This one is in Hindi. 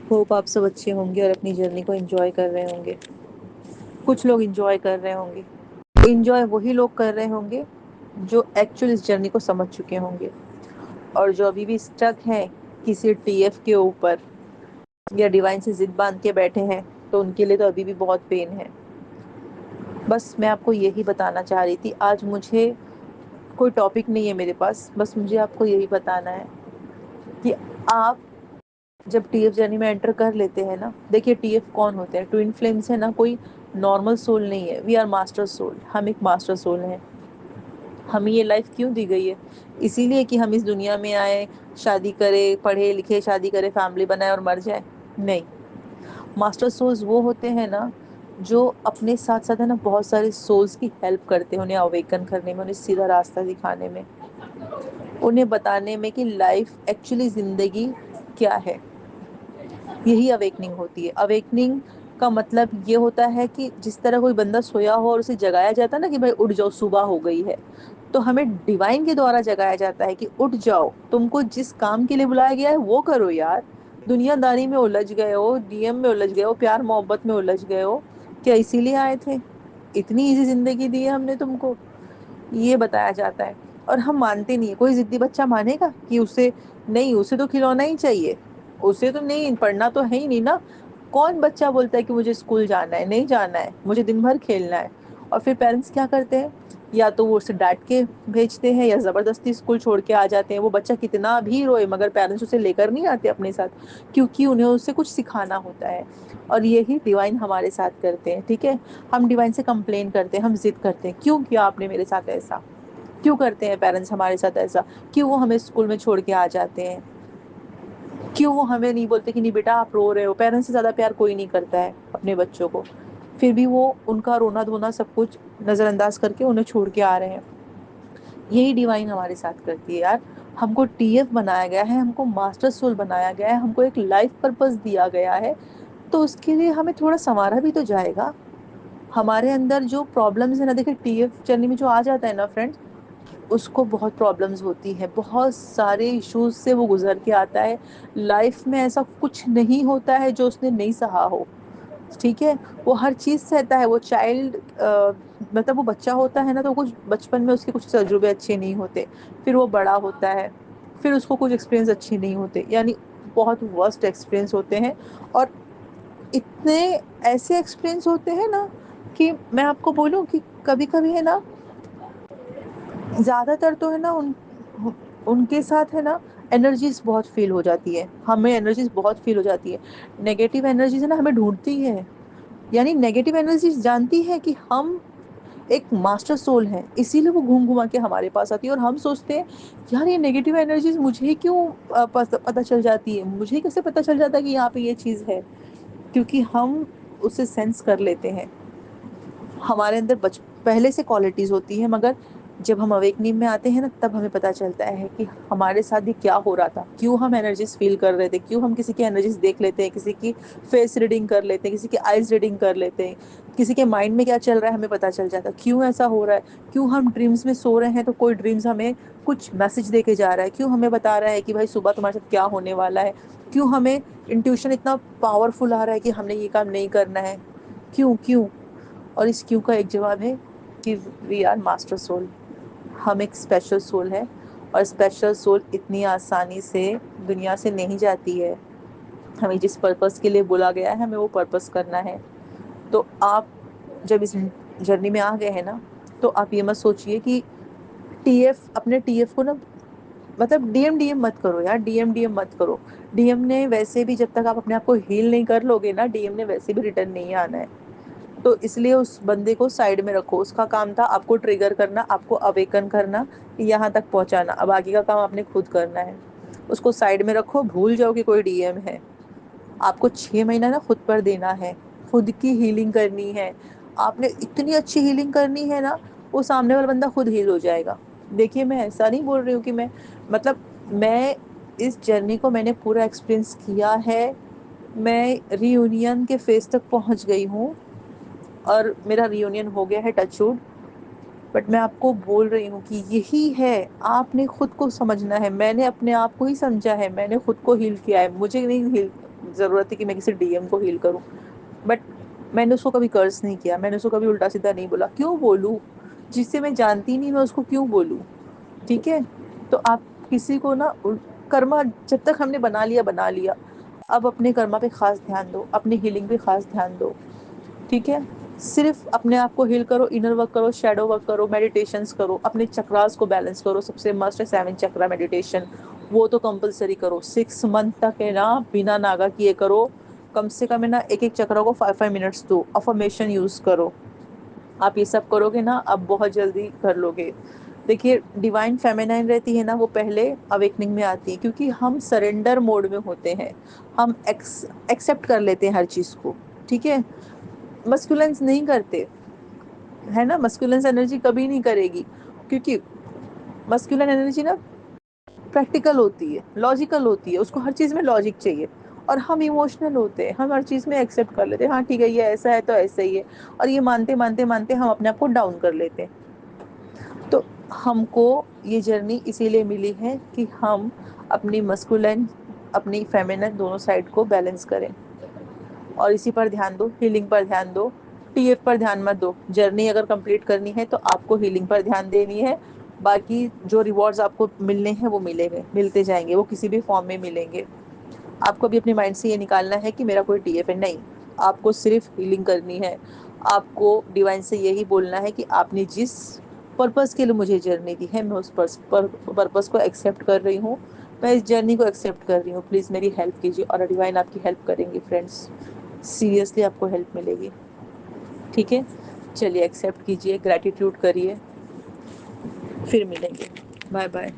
होप आप सब अच्छे होंगे और अपनी जर्नी को एंजॉय कर रहे होंगे। कुछ लोग एंजॉय कर रहे होंगे। एंजॉय वही लोग कर रहे होंगे जो एक्चुअल इस जर्नी को समझ चुके होंगे, और जो अभी भी स्टक हैं किसी टीएफ के ऊपर या डिवाइन से जिद बांध के बैठे हैं, तो उनके लिए तो अभी भी बहुत पेन है। बस मैं आपको यही बताना चाह रही थी। आज मुझे कोई टॉपिक नहीं है मेरे पास, बस मुझे आपको यही बताना है कि आप जब टीएफ जर्नी में एंटर कर लेते हैं ना, देखिए टीएफ कौन होते हैं। ट्विन फ्लेम्स है ना, कोई नॉर्मल सोल नहीं है। वी आर मास्टर सोल, हम एक मास्टर सोल हैं। हमें ये लाइफ क्यों दी गई है? इसीलिए कि हम इस दुनिया में आए, शादी करें, पढ़े लिखे, शादी करें, फैमिली बनाए और मर जाए? नहीं। मास्टर सोल्स वो होते हैं ना, जो अपने साथ साथ है ना बहुत सारे सोल्स की हेल्प करते हैं, उन्हें अवेकन करने में, उन्हें सीधा रास्ता दिखाने में, उन्हें बताने में कि लाइफ एक्चुअली जिंदगी क्या है। यही अवेकनिंग होती है। अवेकनिंग का मतलब ये होता है कि जिस तरह कोई बंदा सोया हो और उसे जगाया जाता है ना कि भाई उठ जाओ, सुबह हो गई है, तो हमें डिवाइन के द्वारा जगाया जाता है कि उठ जाओ, तुमको जिस काम के लिए बुलाया गया है वो करो यार। दुनियादारी में उलझ गए हो, डीएम में उलझ गए हो, प्यार मोहब्बत में उलझ गए हो, क्या इसीलिए आए थे? इतनी इजी जिंदगी दी है हमने तुमको, ये बताया जाता है। और हम मानते नहीं है। कोई जिद्दी बच्चा मानेगा कि उसे, नहीं उसे तो खिलौना ही चाहिए, उसे तो नहीं पढ़ना तो है ही नहीं ना। कौन बच्चा बोलता है कि मुझे स्कूल जाना है? नहीं जाना है, मुझे दिन भर खेलना है। और फिर पेरेंट्स क्या करते हैं? या तो वो उसे डांट के भेजते हैं या जबरदस्ती स्कूल छोड़ के आ जाते हैं। वो बच्चा कितना भी रोए मगर पेरेंट्स उसे लेकर नहीं आते अपने साथ, क्योंकि उन्हें उससे कुछ सिखाना होता है। और यही डिवाइन हमारे साथ करते हैं, ठीक है। हम डिवाइन से कंप्लेन करते हैं, हम जिद करते हैं, क्यों किया आपने मेरे साथ ऐसा? क्यों करते हैं पेरेंट्स हमारे साथ ऐसा? क्यों वो हमें स्कूल में छोड़ के आ जाते हैं? क्यों वो हमें नहीं बोलते कि नहीं बेटा आप रो रहे हो? पेरेंट्स से ज्यादा प्यार कोई नहीं करता है अपने बच्चों को। फिर भी वो उनका रोना धोना सब कुछ नजरअंदाज करके उन्हें छोड़ के आ रहे हैं। यही डिवाइन हमारे साथ करती है यार। हमको टीएफ बनाया गया है, हमको मास्टर सोल बनाया गया है, हमको एक लाइफ पर्पस दिया गया है, तो उसके लिए हमें थोड़ा संवारा भी तो जाएगा। हमारे अंदर जो प्रॉब्लम्स है ना, देखिए टीएफ जर्नी में जो आ जाता है ना फ्रेंड्स, उसको बहुत प्रॉब्लम्स होती है, बहुत सारे इश्यूज से वो गुजर के आता है। लाइफ में ऐसा कुछ नहीं होता है जो उसने नहीं सहा हो, ठीक है। वो हर चीज सहता है। वो चाइल्ड, मतलब वो बच्चा होता है ना, तो कुछ बचपन में उसके कुछ तजुर्बे अच्छे नहीं होते, फिर वो बड़ा होता है, फिर उसको कुछ एक्सपीरियंस अच्छे नहीं होते, यानी बहुत वर्स्ट एक्सपीरियंस होते हैं। और इतने ऐसे एक्सपीरियंस होते हैं ना कि मैं आपको बोलूं कि कभी कभी है ना, ज्यादातर तो है ना उनके साथ है ना एनर्जीज बहुत फील हो जाती है, हमें एनर्जीज बहुत फील हो जाती है। नेगेटिव एनर्जीज है ना हमें ढूंढती है, यानी नेगेटिव एनर्जीज जानती है कि हम एक मास्टर सोल है, इसीलिए वो घूम घुमा के हमारे पास आती है। और हम सोचते हैं यार ये नेगेटिव एनर्जीज मुझे ही क्यों पता चल जाती है, मुझे ही कैसे पता चल जाता है कि यहाँ पे ये चीज है? क्योंकि हम उसे सेंस कर लेते हैं। हमारे अंदर पहले से क्वालिटीज होती है, मगर जब हम अवेकनिंग में आते हैं ना, तब हमें पता चलता है कि हमारे साथ ये क्या हो रहा था, क्यों हम एनर्जीज फील कर रहे थे, क्यों हम किसी की एनर्जीज देख लेते हैं, किसी की फेस रीडिंग कर लेते हैं, किसी की आईज रीडिंग कर लेते हैं, किसी के माइंड में क्या चल रहा है हमें पता चल जाता है, क्यों ऐसा हो रहा है। क्यों हम ड्रीम्स में सो रहे हैं तो कोई ड्रीम्स हमें कुछ मैसेज दे के जा रहा है, क्यों हमें बता रहा है कि भाई सुबह तुम्हारे साथ क्या होने वाला है। क्यों हमें इंट्यूशन इतना पावरफुल आ रहा है कि हमने ये काम नहीं करना है। क्यों क्यों? और इस क्यों का एक जवाब है कि वी आर मास्टर सोल। हम एक स्पेशल सोल है, और स्पेशल सोल इतनी आसानी से दुनिया से नहीं जाती है। हमें जिस पर्पस के लिए बोला गया है हमें वो पर्पस करना है। तो आप जब इस जर्नी में आ गए हैं ना, तो आप ये मत सोचिए कि टीएफ, अपने टीएफ को ना, मतलब डीएम डीएम मत करो यार, डीएम डीएम मत करो। डीएम ने वैसे भी, जब तक आप अपने आप को हील नहीं कर लोगे ना, डीएम ने वैसे भी रिटर्न नहीं आना है। तो इसलिए उस बंदे को साइड में रखो। उसका काम था आपको ट्रिगर करना, आपको अवेकन करना, यहाँ तक पहुंचाना। अब आगे का काम आपने खुद करना है। उसको साइड में रखो, भूल जाओ कि कोई डीएम है। आपको 6 महीना ना खुद पर देना है, खुद की हीलिंग करनी है। आपने इतनी अच्छी हीलिंग करनी है ना, वो सामने वाला बंदा खुद हील हो जाएगा। देखिए मैं ऐसा नहीं बोल रही हूँ कि मैं, मतलब मैं इस जर्नी को मैंने पूरा एक्सपीरियंस किया है। मैं रीयूनियन के फेज तक पहुंच गई हूँ, और मेरा रियूनियन हो गया है, टचवुड। बट मैं आपको बोल रही हूँ कि यही है, आपने खुद को समझना है। मैंने अपने आप को ही समझा है, मैंने खुद को हील किया है, मुझे नहीं हील, ज़रूरत थी कि मैं किसी डीएम को हील करूँ, बट मैंने उसको कभी कर्स नहीं किया, मैंने उसको कभी उल्टा सीधा नहीं बोला। क्यों बोलूँ? जिससे मैं जानती नहीं, मैं उसको क्यों बोलूँ? ठीक है? तो आप किसी को ना कर्मा जब तक हमने बना लिया। अब अपने कर्मा पे खास ध्यान दो, अपनी हीलिंग पे खास ध्यान दो। ठीक है? सिर्फ अपने आप को हील करो, इनर वर्क करो, शैडो वर्क करो, मेडिटेशंस करो, अपने चक्रास को बैलेंस करो। सबसे मस्ट है 7 चक्रा मेडिटेशन, वो तो कंपलसरी करो। 6 मंथ तक है ना बिना नागा किए करो। कम से कम है ना एक एक चक्रा को 5 5 मिनट्स दो। अफर्मेशन यूज करो। आप ये सब करोगे ना, आप बहुत जल्दी कर लोगे। देखिए, डिवाइन फेमिनाइन रहती है ना, वो पहले अवेकनिंग में आती है, क्योंकि हम सरेंडर मोड में होते हैं। हम एक्सेप्ट कर लेते हैं हर चीज को। ठीक है? मस्कुलेंस नहीं करते, है ना, मस्कुलेंस एनर्जी कभी नहीं करेगी, क्योंकि मस्कुलिन एनर्जी ना प्रैक्टिकल होती है, लॉजिकल होती है, उसको हर चीज में लॉजिक चाहिए। और हम इमोशनल होते हैं, हम हर चीज में एक्सेप्ट कर लेते हैं, हाँ ठीक है, ये ऐसा है तो ऐसा ही है। और ये मानते मानते मानते हम अपने आप को डाउन कर लेते हैं। तो हमको ये जर्नी इसीलिए मिली है कि हम अपनी मस्कुलिन, अपनी फेमिनिन दोनों साइड को बैलेंस करें। और इसी पर ध्यान दो, हीलिंग पर ध्यान दो। टीएफ पर ध्यान मत दो। जर्नी अगर कंप्लीट करनी है तो आपको हीलिंग पर ध्यान देनी है। बाकी जो रिवॉर्ड्स आपको मिलने हैं वो मिलेंगे, मिलते जाएंगे, वो किसी भी फॉर्म में मिलेंगे। आपको भी अपने माइंड से ये निकालना है कि मेरा कोई टीएफ है, नहीं। आपको सिर्फ हीलिंग करनी है। आपको डिवाइन से यही बोलना है कि आपने जिस पर्पस के लिए मुझे जर्नी दी है, मैं उस पर्पस को एक्सेप्ट कर रही हूँ। मैं इस जर्नी को एक्सेप्ट कर रही हूँ, प्लीज़ मेरी हेल्प कीजिए। और डिवाइन आपकी हेल्प करेंगे फ्रेंड्स, सीरियसली आपको हेल्प मिलेगी। ठीक है? चलिए, एक्सेप्ट कीजिए, ग्रैटिट्यूड करिए, फिर मिलेंगे। Bye bye.